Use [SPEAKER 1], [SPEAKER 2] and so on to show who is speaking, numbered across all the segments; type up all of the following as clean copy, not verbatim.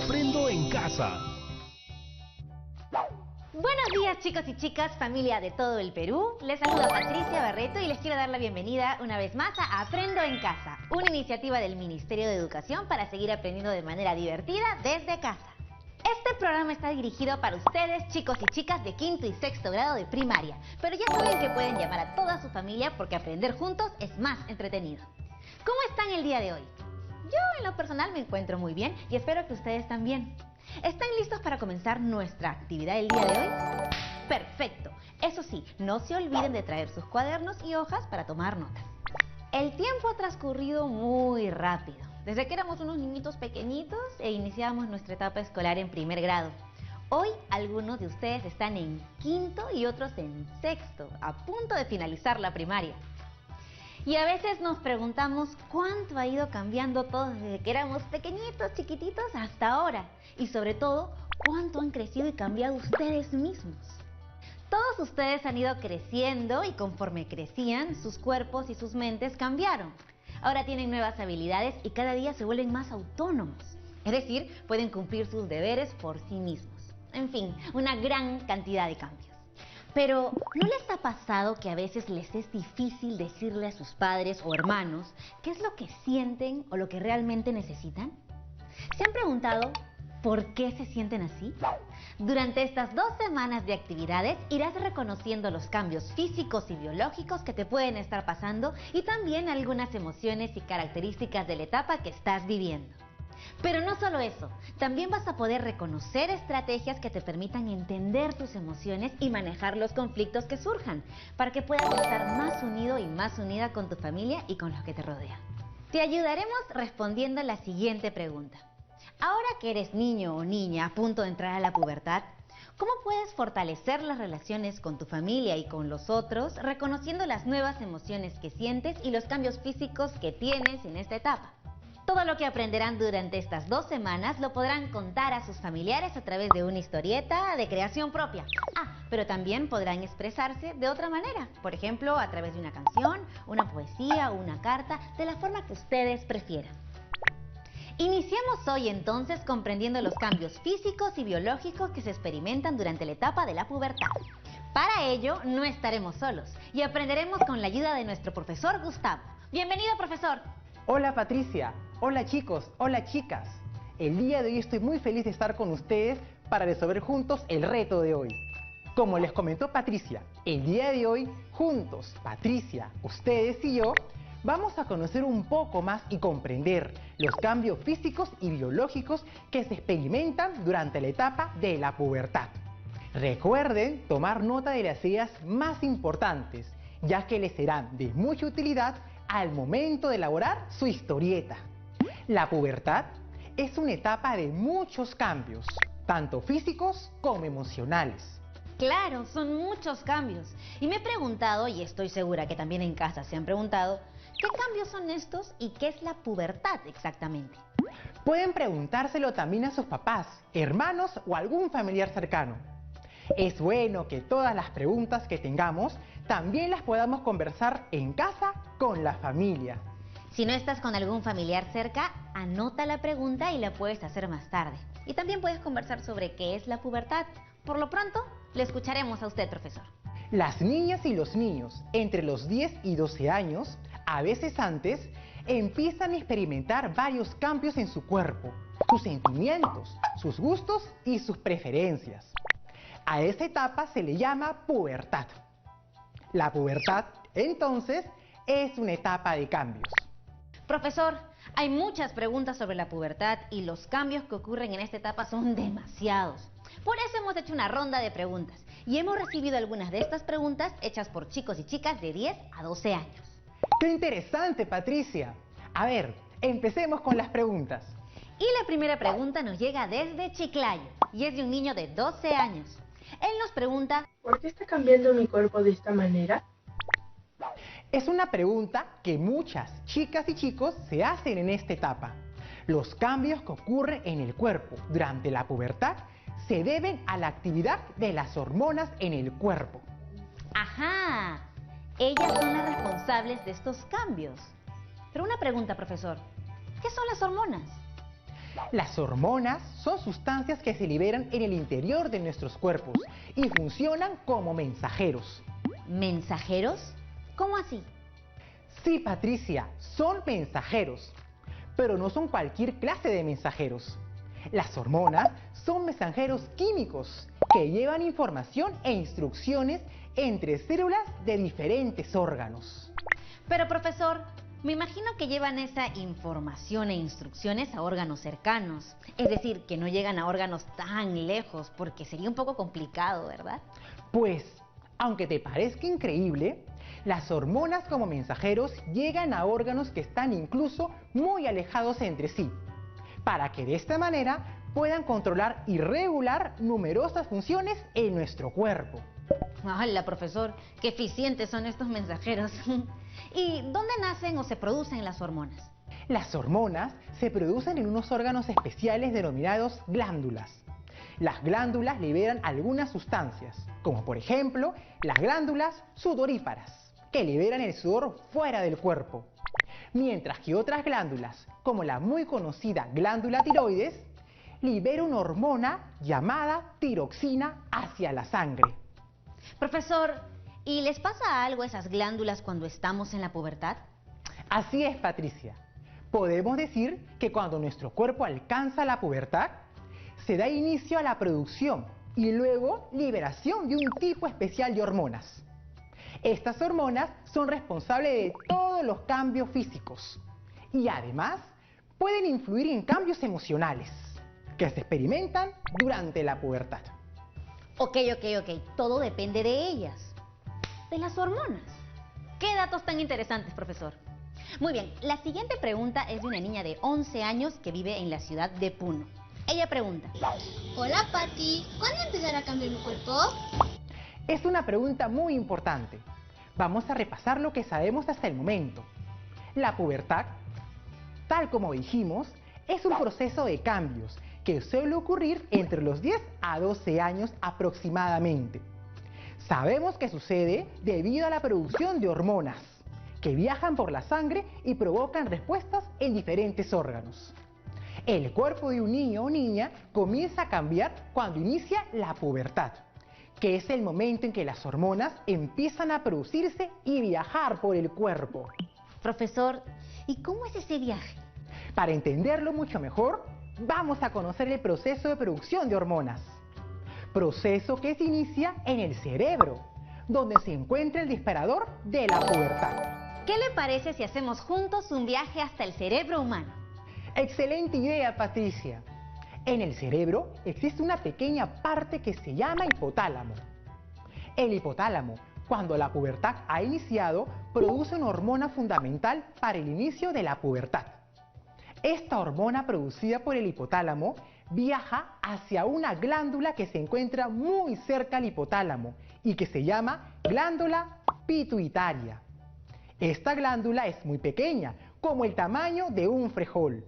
[SPEAKER 1] Aprendo en Casa.
[SPEAKER 2] Buenos días, chicos y chicas, familia de todo el Perú. Les saluda Patricia Barreto y les quiero dar la bienvenida una vez más a Aprendo en Casa, una iniciativa del Ministerio de Educación para seguir aprendiendo de manera divertida desde casa. Este programa está dirigido para ustedes, chicos y chicas de quinto y sexto grado de primaria, pero ya saben que pueden llamar a toda su familia porque aprender juntos es más entretenido. ¿Cómo están el día de hoy? Yo en lo personal me encuentro muy bien y espero que ustedes también. ¿Están listos para comenzar nuestra actividad del día de hoy? ¡Perfecto! Eso sí, no se olviden de traer sus cuadernos y hojas para tomar notas. El tiempo ha transcurrido muy rápido. Desde que éramos unos niñitos pequeñitos e iniciábamos nuestra etapa escolar en primer grado. Hoy algunos de ustedes están en quinto y otros en sexto, a punto de finalizar la primaria. Y a veces nos preguntamos cuánto ha ido cambiando todo desde que éramos pequeñitos, chiquititos, hasta ahora. Y sobre todo, cuánto han crecido y cambiado ustedes mismos. Todos ustedes han ido creciendo y conforme crecían, sus cuerpos y sus mentes cambiaron. Ahora tienen nuevas habilidades y cada día se vuelven más autónomos. Es decir, pueden cumplir sus deberes por sí mismos. En fin, una gran cantidad de cambios. Pero, ¿no les ha pasado que a veces les es difícil decirle a sus padres o hermanos qué es lo que sienten o lo que realmente necesitan? ¿Se han preguntado por qué se sienten así? Durante estas 2 semanas de actividades irás reconociendo los cambios físicos y biológicos que te pueden estar pasando y también algunas emociones y características de la etapa que estás viviendo. Pero no solo eso, también vas a poder reconocer estrategias que te permitan entender tus emociones y manejar los conflictos que surjan, para que puedas estar más unido y más unida con tu familia y con los que te rodean. Te ayudaremos respondiendo la siguiente pregunta. Ahora que eres niño o niña a punto de entrar a la pubertad, ¿cómo puedes fortalecer las relaciones con tu familia y con los otros, reconociendo las nuevas emociones que sientes y los cambios físicos que tienes en esta etapa? Todo lo que aprenderán durante estas 2 semanas lo podrán contar a sus familiares a través de una historieta de creación propia. Pero también podrán expresarse de otra manera, por ejemplo, a través de una canción, una poesía o una carta, de la forma que ustedes prefieran. Iniciemos hoy entonces comprendiendo los cambios físicos y biológicos que se experimentan durante la etapa de la pubertad. Para ello, no estaremos solos y aprenderemos con la ayuda de nuestro profesor Gustavo. ¡Bienvenido, profesor!
[SPEAKER 3] Hola Patricia, hola chicos, hola chicas. El día de hoy estoy muy feliz de estar con ustedes para resolver juntos el reto de hoy. Como les comentó Patricia, el día de hoy, juntos, Patricia, ustedes y yo, vamos a conocer un poco más y comprender los cambios físicos y biológicos que se experimentan durante la etapa de la pubertad. Recuerden tomar nota de las ideas más importantes, ya que les serán de mucha utilidad al momento de elaborar su historieta. La pubertad es una etapa de muchos cambios, tanto físicos como emocionales.
[SPEAKER 2] Claro, son muchos cambios. Y me he preguntado, y estoy segura que también en casa se han preguntado, ¿qué cambios son estos y qué es la pubertad exactamente?
[SPEAKER 3] Pueden preguntárselo también a sus papás, hermanos o algún familiar cercano. Es bueno que todas las preguntas que tengamos también las podamos conversar en casa con la familia.
[SPEAKER 2] Si no estás con algún familiar cerca, anota la pregunta y la puedes hacer más tarde. Y también puedes conversar sobre qué es la pubertad. Por lo pronto, le escucharemos a usted, profesor.
[SPEAKER 3] Las niñas y los niños entre los 10 y 12 años, a veces antes, empiezan a experimentar varios cambios en su cuerpo, sus sentimientos, sus gustos y sus preferencias. A esta etapa se le llama pubertad. La pubertad, entonces, es una etapa de cambios.
[SPEAKER 2] Profesor, hay muchas preguntas sobre la pubertad y los cambios que ocurren en esta etapa son demasiados. Por eso hemos hecho una ronda de preguntas y hemos recibido algunas de estas preguntas hechas por chicos y chicas de 10 a 12 años.
[SPEAKER 3] ¡Qué interesante, Patricia! A ver, empecemos con las preguntas.
[SPEAKER 2] Y la primera pregunta nos llega desde Chiclayo y es de un niño de 12 años. Él nos pregunta:
[SPEAKER 4] ¿por qué está cambiando mi cuerpo de esta manera?
[SPEAKER 3] Es una pregunta que muchas chicas y chicos se hacen en esta etapa. Los cambios que ocurren en el cuerpo durante la pubertad se deben a la actividad de las hormonas en el cuerpo.
[SPEAKER 2] ¡Ajá! Ellas son las responsables de estos cambios. Pero una pregunta, profesor. ¿Qué son las hormonas?
[SPEAKER 3] Las hormonas son sustancias que se liberan en el interior de nuestros cuerpos y funcionan como mensajeros.
[SPEAKER 2] ¿Mensajeros? ¿Cómo así?
[SPEAKER 3] Sí, Patricia, son mensajeros, pero no son cualquier clase de mensajeros. Las hormonas son mensajeros químicos que llevan información e instrucciones entre células de diferentes órganos.
[SPEAKER 2] Pero profesor, me imagino que llevan esa información e instrucciones a órganos cercanos. Es decir, que no llegan a órganos tan lejos, porque sería un poco complicado, ¿verdad?
[SPEAKER 3] Pues, aunque te parezca increíble, las hormonas como mensajeros llegan a órganos que están incluso muy alejados entre sí, para que de esta manera puedan controlar y regular numerosas funciones en nuestro cuerpo.
[SPEAKER 2] ¡Hala, profesor! ¡Qué eficientes son estos mensajeros! ¿Y dónde nacen o se producen las hormonas?
[SPEAKER 3] Las hormonas se producen en unos órganos especiales denominados glándulas. Las glándulas liberan algunas sustancias, como por ejemplo las glándulas sudoríparas, que liberan el sudor fuera del cuerpo. Mientras que otras glándulas, como la muy conocida glándula tiroides, libera una hormona llamada tiroxina hacia la sangre.
[SPEAKER 2] Profesor, ¿y les pasa algo a esas glándulas cuando estamos en la pubertad?
[SPEAKER 3] Así es, Patricia. Podemos decir que cuando nuestro cuerpo alcanza la pubertad, se da inicio a la producción y luego liberación de un tipo especial de hormonas. Estas hormonas son responsables de todos los cambios físicos y además pueden influir en cambios emocionales que se experimentan durante la pubertad.
[SPEAKER 2] Ok. Todo depende de ellas. De las hormonas. ¿Qué datos tan interesantes, profesor? Muy bien, la siguiente pregunta es de una niña de 11 años que vive en la ciudad de Puno. Ella pregunta:
[SPEAKER 1] Hola, Pati, ¿cuándo empezará a cambiar mi cuerpo?
[SPEAKER 3] Es una pregunta muy importante. Vamos a repasar lo que sabemos hasta el momento. La pubertad, tal como dijimos, es un proceso de cambios que suele ocurrir entre los 10 a 12 años aproximadamente. Sabemos que sucede debido a la producción de hormonas que viajan por la sangre y provocan respuestas en diferentes órganos. El cuerpo de un niño o niña comienza a cambiar cuando inicia la pubertad, que es el momento en que las hormonas empiezan a producirse y viajar por el cuerpo.
[SPEAKER 2] Profesor, ¿y cómo es ese viaje?
[SPEAKER 3] Para entenderlo mucho mejor, vamos a conocer el proceso de producción de hormonas. Proceso que se inicia en el cerebro, donde se encuentra el disparador de la pubertad.
[SPEAKER 2] ¿Qué le parece si hacemos juntos un viaje hasta el cerebro humano?
[SPEAKER 3] Excelente idea, Patricia. En el cerebro existe una pequeña parte que se llama hipotálamo. El hipotálamo, cuando la pubertad ha iniciado, produce una hormona fundamental para el inicio de la pubertad. Esta hormona producida por el hipotálamo viaja hacia una glándula que se encuentra muy cerca al hipotálamo y que se llama glándula pituitaria. Esta glándula es muy pequeña, como el tamaño de un frijol.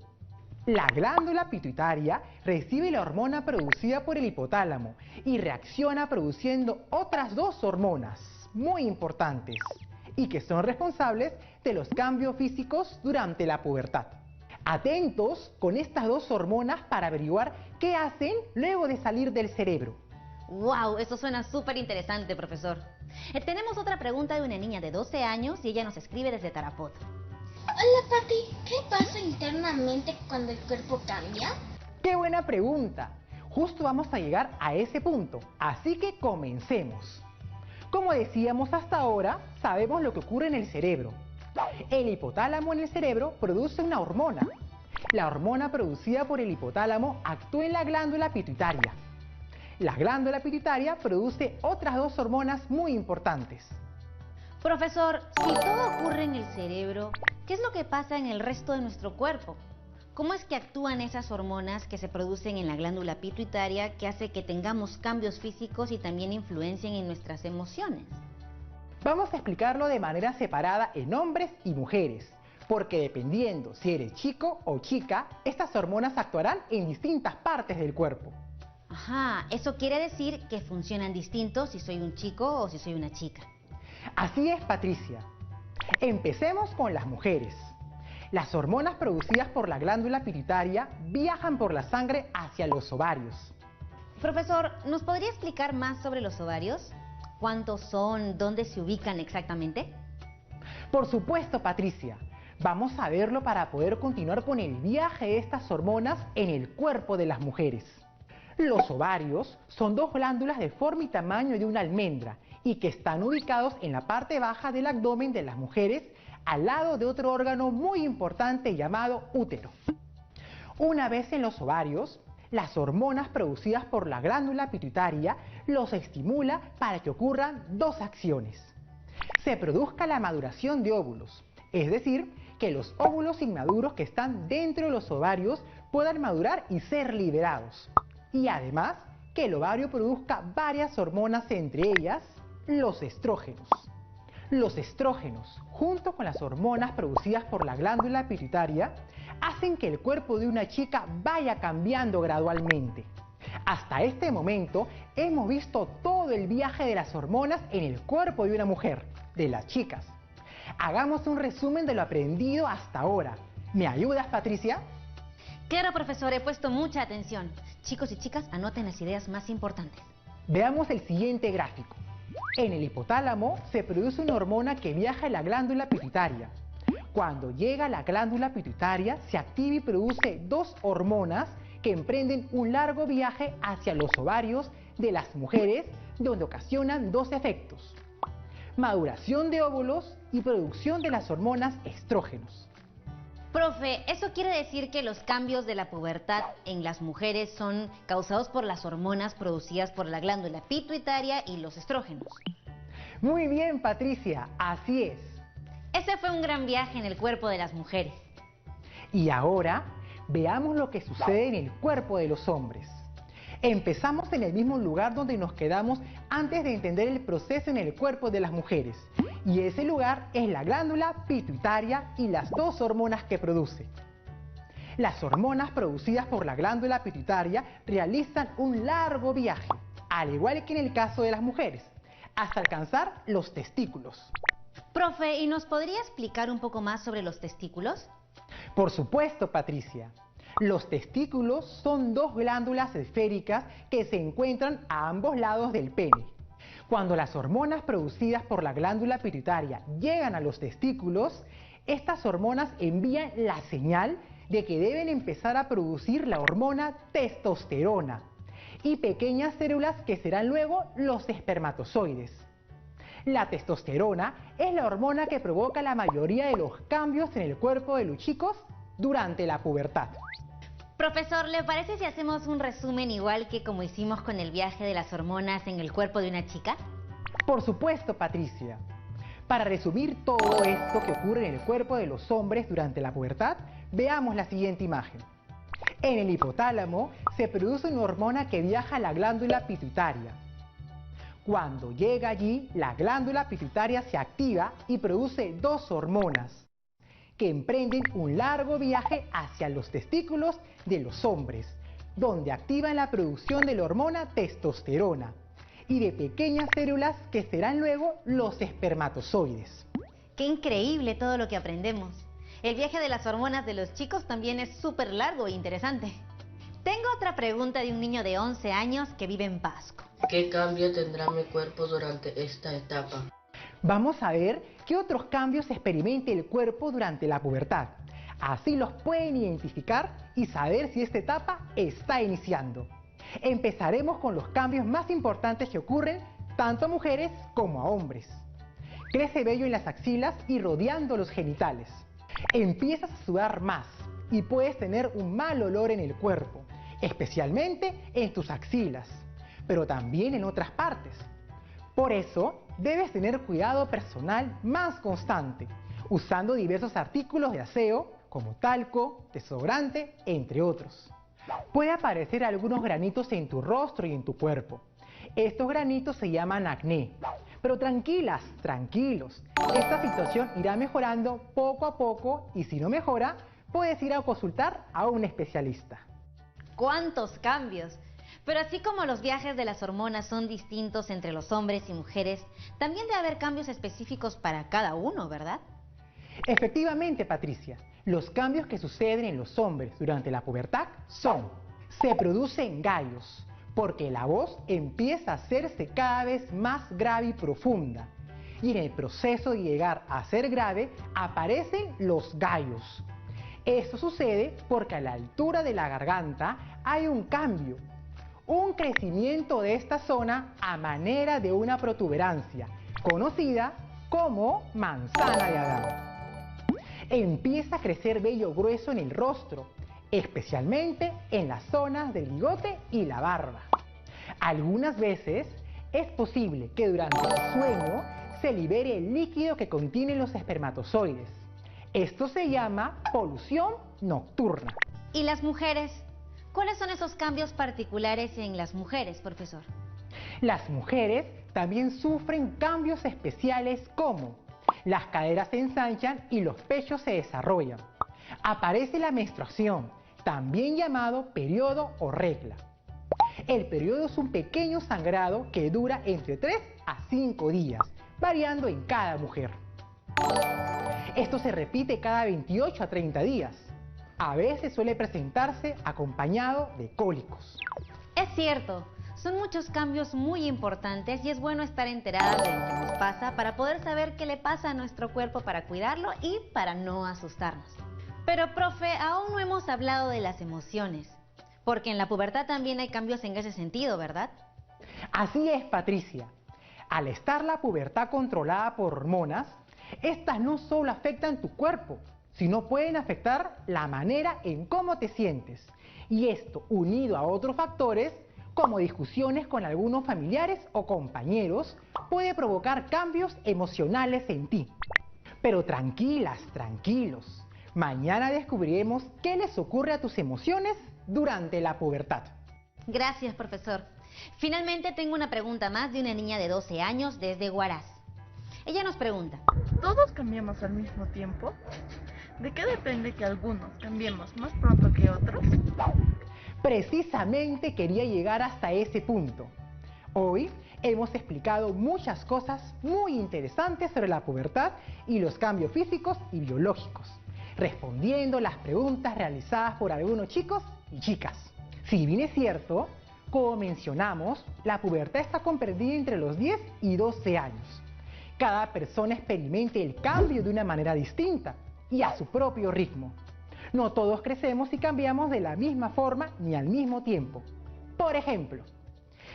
[SPEAKER 3] La glándula pituitaria recibe la hormona producida por el hipotálamo y reacciona produciendo otras dos hormonas muy importantes y que son responsables de los cambios físicos durante la pubertad. Atentos con estas dos hormonas para averiguar qué hacen luego de salir del cerebro.
[SPEAKER 2] ¡Wow! Eso suena súper interesante, profesor. Tenemos otra pregunta de una niña de 12 años y ella nos escribe desde Tarapoto.
[SPEAKER 1] Hola, Pati, ¿qué pasa internamente cuando el cuerpo cambia?
[SPEAKER 3] ¡Qué buena pregunta! Justo vamos a llegar a ese punto, así que comencemos. Como decíamos hasta ahora, sabemos lo que ocurre en el cerebro. El hipotálamo en el cerebro produce una hormona. La hormona producida por el hipotálamo actúa en la glándula pituitaria. La glándula pituitaria produce otras dos hormonas muy importantes.
[SPEAKER 2] Profesor, si todo ocurre en el cerebro, ¿qué es lo que pasa en el resto de nuestro cuerpo? ¿Cómo es que actúan esas hormonas que se producen en la glándula pituitaria que hace que tengamos cambios físicos y también influencien en nuestras emociones?
[SPEAKER 3] Vamos a explicarlo de manera separada en hombres y mujeres, porque dependiendo si eres chico o chica, estas hormonas actuarán en distintas partes del cuerpo.
[SPEAKER 2] Ajá, eso quiere decir que funcionan distintos si soy un chico o si soy una chica.
[SPEAKER 3] Así es, Patricia. Empecemos con las mujeres. Las hormonas producidas por la glándula pituitaria viajan por la sangre hacia los ovarios.
[SPEAKER 2] Profesor, ¿nos podría explicar más sobre los ovarios? ¿Cuántos son? ¿Dónde se ubican exactamente?
[SPEAKER 3] Por supuesto, Patricia. Vamos a verlo para poder continuar con el viaje de estas hormonas en el cuerpo de las mujeres. Los ovarios son dos glándulas de forma y tamaño de una almendra y que están ubicados en la parte baja del abdomen de las mujeres al lado de otro órgano muy importante llamado útero. Una vez en los ovarios, las hormonas producidas por la glándula pituitaria los estimula para que ocurran dos acciones. Se produzca la maduración de óvulos, es decir, que los óvulos inmaduros que están dentro de los ovarios puedan madurar y ser liberados. Y además, que el ovario produzca varias hormonas, entre ellas, los estrógenos. Los estrógenos, junto con las hormonas producidas por la glándula pituitaria, hacen que el cuerpo de una chica vaya cambiando gradualmente. Hasta este momento hemos visto todo el viaje de las hormonas en el cuerpo de una mujer, de las chicas. Hagamos un resumen de lo aprendido hasta ahora. ¿Me ayudas, Patricia?
[SPEAKER 2] Claro, profesor, he puesto mucha atención. Chicos y chicas, anoten las ideas más importantes.
[SPEAKER 3] Veamos el siguiente gráfico. En el hipotálamo se produce una hormona que viaja a la glándula pituitaria. Cuando llega a la glándula pituitaria, se activa y produce dos hormonas que emprenden un largo viaje hacia los ovarios de las mujeres, donde ocasionan dos efectos: maduración de óvulos y producción de las hormonas estrógenos.
[SPEAKER 2] Profe, ¿eso quiere decir que los cambios de la pubertad en las mujeres son causados por las hormonas producidas por la glándula pituitaria y los estrógenos?
[SPEAKER 3] Muy bien, Patricia, así es.
[SPEAKER 2] Ese fue un gran viaje en el cuerpo de las mujeres.
[SPEAKER 3] Y ahora, veamos lo que sucede en el cuerpo de los hombres. Empezamos en el mismo lugar donde nos quedamos antes de entender el proceso en el cuerpo de las mujeres. Y ese lugar es la glándula pituitaria y las dos hormonas que produce. Las hormonas producidas por la glándula pituitaria realizan un largo viaje, al igual que en el caso de las mujeres, hasta alcanzar los testículos.
[SPEAKER 2] Profe, ¿y nos podría explicar un poco más sobre los testículos?
[SPEAKER 3] Por supuesto, Patricia. Los testículos son dos glándulas esféricas que se encuentran a ambos lados del pene. Cuando las hormonas producidas por la glándula pituitaria llegan a los testículos, estas hormonas envían la señal de que deben empezar a producir la hormona testosterona y pequeñas células que serán luego los espermatozoides. La testosterona es la hormona que provoca la mayoría de los cambios en el cuerpo de los chicos durante la pubertad.
[SPEAKER 2] Profesor, ¿le parece si hacemos un resumen igual que como hicimos con el viaje de las hormonas en el cuerpo de una chica?
[SPEAKER 3] Por supuesto, Patricia. Para resumir todo esto que ocurre en el cuerpo de los hombres durante la pubertad, veamos la siguiente imagen. En el hipotálamo se produce una hormona que viaja a la glándula pituitaria. Cuando llega allí, la glándula pituitaria se activa y produce dos hormonas que emprenden un largo viaje hacia los testículos de los hombres, donde activan la producción de la hormona testosterona y de pequeñas células que serán luego los espermatozoides.
[SPEAKER 2] ¡Qué increíble todo lo que aprendemos! El viaje de las hormonas de los chicos también es súper largo e interesante. Tengo otra pregunta de un niño de 11 años que vive en Pasco.
[SPEAKER 5] ¿Qué cambio tendrá mi cuerpo durante esta etapa?
[SPEAKER 3] Vamos a ver qué otros cambios experimenta el cuerpo durante la pubertad. Así los pueden identificar y saber si esta etapa está iniciando. Empezaremos con los cambios más importantes que ocurren tanto a mujeres como a hombres. Crece vello en las axilas y rodeando los genitales. Empiezas a sudar más y puedes tener un mal olor en el cuerpo, especialmente en tus axilas, pero también en otras partes. Por eso, debes tener cuidado personal más constante, usando diversos artículos de aseo como talco, desodorante, entre otros. Puede aparecer algunos granitos en tu rostro y en tu cuerpo. Estos granitos se llaman acné. Pero tranquilas, tranquilos, esta situación irá mejorando poco a poco y si no mejora, puedes ir a consultar a un especialista.
[SPEAKER 2] ¡Cuántos cambios! Pero así como los viajes de las hormonas son distintos entre los hombres y mujeres, también debe haber cambios específicos para cada uno, ¿verdad?
[SPEAKER 3] Efectivamente, Patricia, Los cambios que suceden en los hombres durante la pubertad son: se producen gallos, porque la voz empieza a hacerse cada vez más grave y profunda. Y en el proceso de llegar a ser grave, aparecen los gallos. Esto sucede porque a la altura de la garganta hay un cambio, un crecimiento de esta zona a manera de una protuberancia, conocida como manzana de Adán. Empieza a crecer vello grueso en el rostro, especialmente en las zonas del bigote y la barba. Algunas veces es posible que durante el sueño se libere el líquido que contienen los espermatozoides. Esto se llama polución nocturna.
[SPEAKER 2] ¿Y las mujeres? ¿Cuáles son esos cambios particulares en las mujeres, profesor?
[SPEAKER 3] Las mujeres también sufren cambios especiales como: las caderas se ensanchan y los pechos se desarrollan. Aparece la menstruación, también llamado periodo o regla. El periodo es un pequeño sangrado que dura entre 3 a 5 días, variando en cada mujer. Esto se repite cada 28 a 30 días. A veces suele presentarse acompañado de cólicos.
[SPEAKER 2] Es cierto, son muchos cambios muy importantes y es bueno estar enteradas de lo que nos pasa para poder saber qué le pasa a nuestro cuerpo para cuidarlo y para no asustarnos. Pero, profe, aún no hemos hablado de las emociones, porque en la pubertad también hay cambios en ese sentido, ¿verdad?
[SPEAKER 3] Así es, Patricia. Al estar la pubertad controlada por hormonas, estas no solo afectan tu cuerpo, sino pueden afectar la manera en cómo te sientes. Y esto, unido a otros factores, como discusiones con algunos familiares o compañeros, puede provocar cambios emocionales en ti. Pero tranquilas, tranquilos. Mañana descubriremos qué les ocurre a tus emociones durante la pubertad.
[SPEAKER 2] Gracias, profesor. Finalmente tengo una pregunta más de una niña de 12 años desde Huaraz. Ella nos pregunta:
[SPEAKER 6] ¿todos cambiamos al mismo tiempo? ¿De qué depende que algunos cambiemos más pronto que otros?
[SPEAKER 3] Precisamente quería llegar hasta ese punto. Hoy hemos explicado muchas cosas muy interesantes sobre la pubertad y los cambios físicos y biológicos, respondiendo las preguntas realizadas por algunos chicos y chicas. Si bien es cierto, como mencionamos, la pubertad está comprendida entre los 10 y 12 años. Cada persona experimenta el cambio de una manera distinta y a su propio ritmo. No todos crecemos y cambiamos de la misma forma ni al mismo tiempo. Por ejemplo,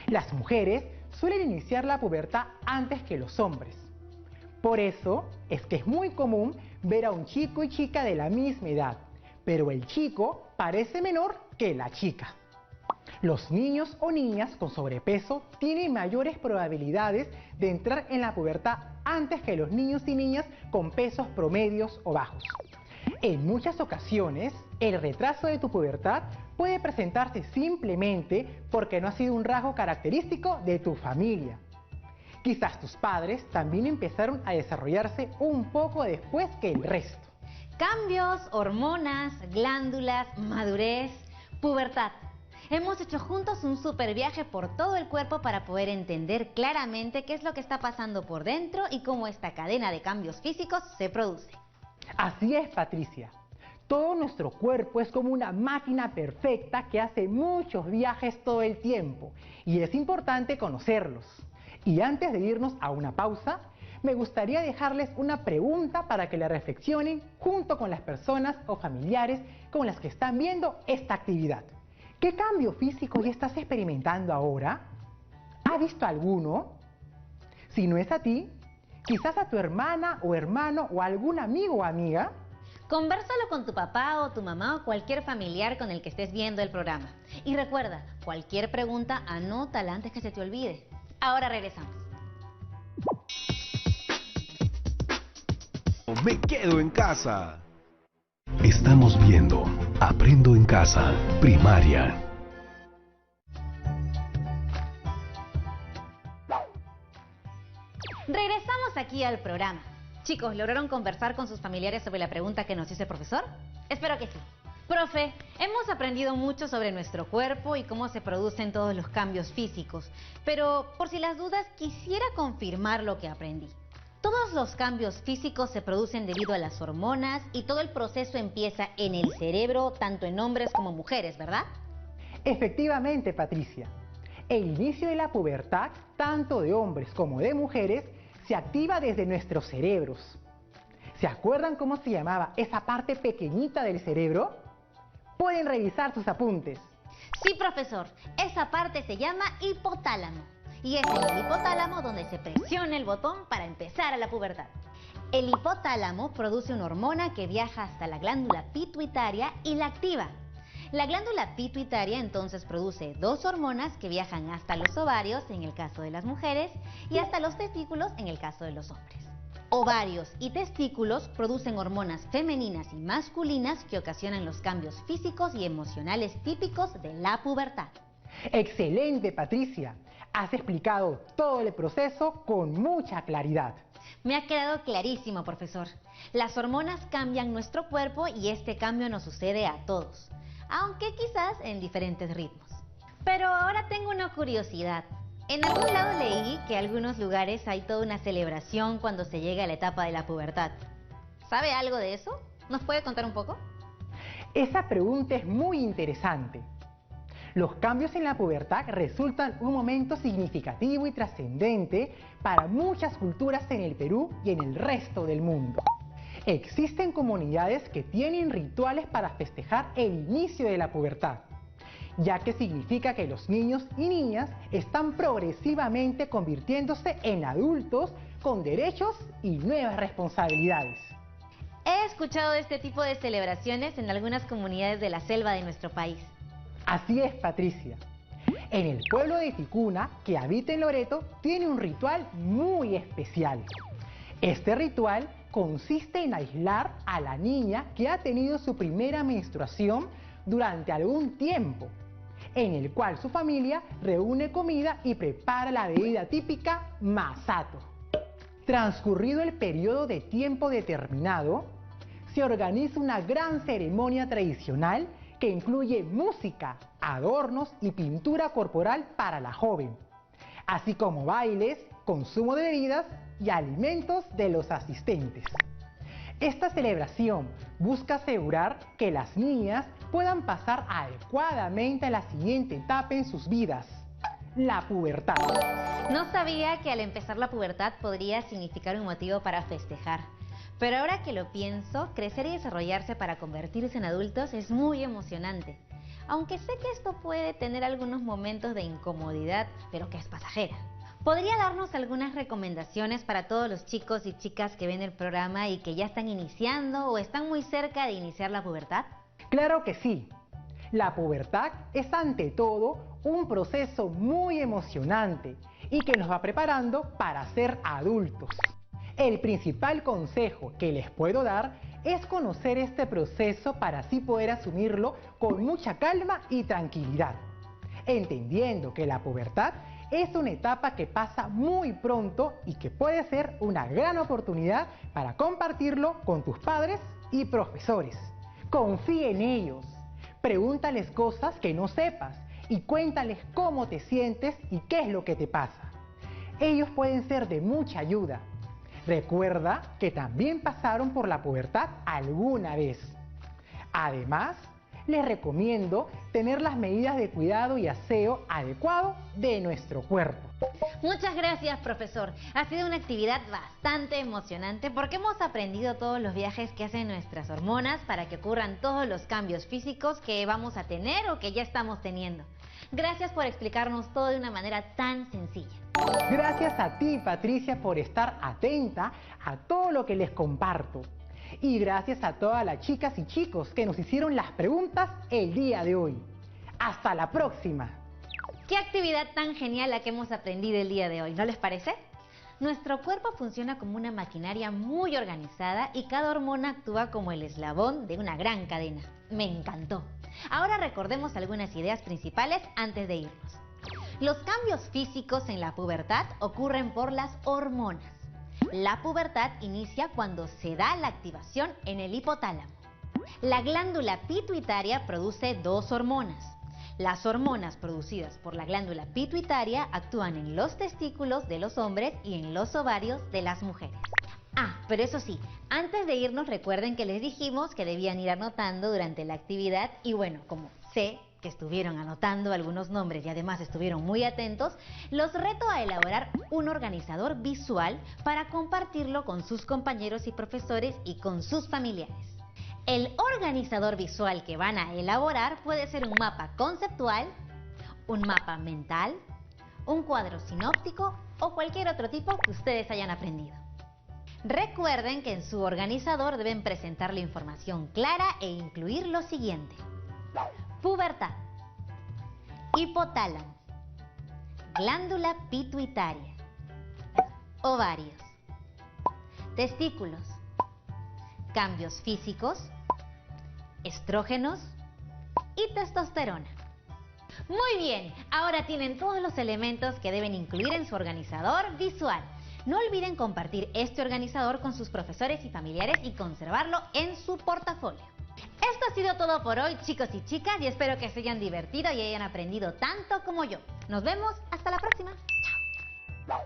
[SPEAKER 3] las mujeres suelen iniciar la pubertad antes que los hombres. Por eso es que es muy común ver a un chico y chica de la misma edad, pero el chico parece menor que la chica. Los niños o niñas con sobrepeso tienen mayores probabilidades de entrar en la pubertad antes que los niños y niñas con pesos promedios o bajos. En muchas ocasiones, el retraso de tu pubertad puede presentarse simplemente porque no ha sido un rasgo característico de tu familia. Quizás tus padres también empezaron a desarrollarse un poco después que el resto.
[SPEAKER 2] Cambios, hormonas, glándulas, madurez, pubertad. Hemos hecho juntos un super viaje por todo el cuerpo para poder entender claramente qué es lo que está pasando por dentro y cómo esta cadena de cambios físicos se produce.
[SPEAKER 3] Así es, Patricia. Todo nuestro cuerpo es como una máquina perfecta que hace muchos viajes todo el tiempo y es importante conocerlos. Y antes de irnos a una pausa, me gustaría dejarles una pregunta para que la reflexionen junto con las personas o familiares con las que están viendo esta actividad. ¿Qué cambio físico ya estás experimentando ahora? ¿Has visto alguno? Si no es a ti, quizás a tu hermana o hermano o algún amigo o amiga.
[SPEAKER 2] Convérsalo con tu papá o tu mamá o cualquier familiar con el que estés viendo el programa. Y recuerda, cualquier pregunta anótala antes que se te olvide. Ahora regresamos.
[SPEAKER 7] Me quedo en casa. Estamos viendo Aprendo en Casa, primaria.
[SPEAKER 2] Regresamos aquí al programa. Chicos, ¿lograron conversar con sus familiares sobre la pregunta que nos hizo el profesor? Espero que sí. Profe, hemos aprendido mucho sobre nuestro cuerpo y cómo se producen todos los cambios físicos, pero por si las dudas quisiera confirmar lo que aprendí. Todos los cambios físicos se producen debido a las hormonas y todo el proceso empieza en el cerebro, tanto en hombres como mujeres, ¿verdad?
[SPEAKER 3] Efectivamente, Patricia. El inicio de la pubertad, tanto de hombres como de mujeres, se activa desde nuestros cerebros. ¿Se acuerdan cómo se llamaba esa parte pequeñita del cerebro? Pueden revisar sus apuntes.
[SPEAKER 2] Sí, profesor, esa parte se llama hipotálamo. Y es en el hipotálamo donde se presiona el botón para empezar a la pubertad. El hipotálamo produce una hormona que viaja hasta la glándula pituitaria y la activa. La glándula pituitaria entonces produce dos hormonas que viajan hasta los ovarios en el caso de las mujeres y hasta los testículos en el caso de los hombres. Ovarios y testículos producen hormonas femeninas y masculinas que ocasionan los cambios físicos y emocionales típicos de la pubertad.
[SPEAKER 3] Excelente, Patricia. Has explicado todo el proceso con mucha claridad.
[SPEAKER 2] Me ha quedado clarísimo, profesor. Las hormonas cambian nuestro cuerpo y este cambio nos sucede a todos, aunque quizás en diferentes ritmos. Pero ahora tengo una curiosidad. En algún lado leí que en algunos lugares hay toda una celebración cuando se llega a la etapa de la pubertad. ¿Sabe algo de eso? ¿Nos puede contar un poco?
[SPEAKER 3] Esa pregunta es muy interesante. Los cambios en la pubertad resultan un momento significativo y trascendente para muchas culturas en el Perú y en el resto del mundo. Existen comunidades que tienen rituales para festejar el inicio de la pubertad, ya que significa que los niños y niñas están progresivamente convirtiéndose en adultos con derechos y nuevas responsabilidades.
[SPEAKER 2] He escuchado de este tipo de celebraciones en algunas comunidades de la selva de nuestro país.
[SPEAKER 3] Así es, Patricia. En el pueblo de Ticuna, que habita en Loreto, tiene un ritual muy especial. Este ritual consiste en aislar a la niña que ha tenido su primera menstruación durante algún tiempo, en el cual su familia reúne comida y prepara la bebida típica masato. Transcurrido el periodo de tiempo determinado, se organiza una gran ceremonia tradicional que incluye música, adornos y pintura corporal para la joven, así como bailes, consumo de bebidas y alimentos de los asistentes. Esta celebración busca asegurar que las niñas puedan pasar adecuadamente a la siguiente etapa en sus vidas, la pubertad.
[SPEAKER 2] No sabía que al empezar la pubertad podría significar un motivo para festejar. Pero ahora que lo pienso, crecer y desarrollarse para convertirse en adultos es muy emocionante. Aunque sé que esto puede tener algunos momentos de incomodidad, pero que es pasajera. ¿Podría darnos algunas recomendaciones para todos los chicos y chicas que ven el programa y que ya están iniciando o están muy cerca de iniciar la pubertad?
[SPEAKER 3] Claro que sí. La pubertad es ante todo un proceso muy emocionante y que nos va preparando para ser adultos. El principal consejo que les puedo dar es conocer este proceso para así poder asumirlo con mucha calma y tranquilidad, entendiendo que la pubertad es una etapa que pasa muy pronto y que puede ser una gran oportunidad para compartirlo con tus padres y profesores. Confía en ellos, pregúntales cosas que no sepas y cuéntales cómo te sientes y qué es lo que te pasa. Ellos pueden ser de mucha ayuda. Recuerda que también pasaron por la pubertad alguna vez. Además, les recomiendo tener las medidas de cuidado y aseo adecuado de nuestro cuerpo.
[SPEAKER 2] Muchas gracias, profesor. Ha sido una actividad bastante emocionante porque hemos aprendido todos los viajes que hacen nuestras hormonas para que ocurran todos los cambios físicos que vamos a tener o que ya estamos teniendo. Gracias por explicarnos todo de una manera tan sencilla.
[SPEAKER 3] Gracias a ti, Patricia, por estar atenta a todo lo que les comparto. Y gracias a todas las chicas y chicos que nos hicieron las preguntas el día de hoy. ¡Hasta la próxima!
[SPEAKER 2] ¡Qué actividad tan genial la que hemos aprendido el día de hoy! ¿No les parece? Nuestro cuerpo funciona como una maquinaria muy organizada y cada hormona actúa como el eslabón de una gran cadena. Me encantó. Ahora recordemos algunas ideas principales antes de irnos. Los cambios físicos en la pubertad ocurren por las hormonas. La pubertad inicia cuando se da la activación en el hipotálamo. La glándula pituitaria produce dos hormonas. Las hormonas producidas por la glándula pituitaria actúan en los testículos de los hombres y en los ovarios de las mujeres. Ah, pero eso sí, antes de irnos recuerden que les dijimos que debían ir anotando durante la actividad y bueno, como sé que estuvieron anotando algunos nombres y además estuvieron muy atentos, los reto a elaborar un organizador visual para compartirlo con sus compañeros y profesores y con sus familiares. El organizador visual que van a elaborar puede ser un mapa conceptual, un mapa mental, un cuadro sinóptico o cualquier otro tipo que ustedes hayan aprendido. Recuerden que en su organizador deben presentar la información clara e incluir lo siguiente: pubertad, hipotálamo, glándula pituitaria, ovarios, testículos, cambios físicos, estrógenos y testosterona. Muy bien, ahora tienen todos los elementos que deben incluir en su organizador visual. No olviden compartir este organizador con sus profesores y familiares y conservarlo en su portafolio. Esto ha sido todo por hoy, chicos y chicas, y espero que se hayan divertido y hayan aprendido tanto como yo. Nos vemos hasta la próxima. Chao.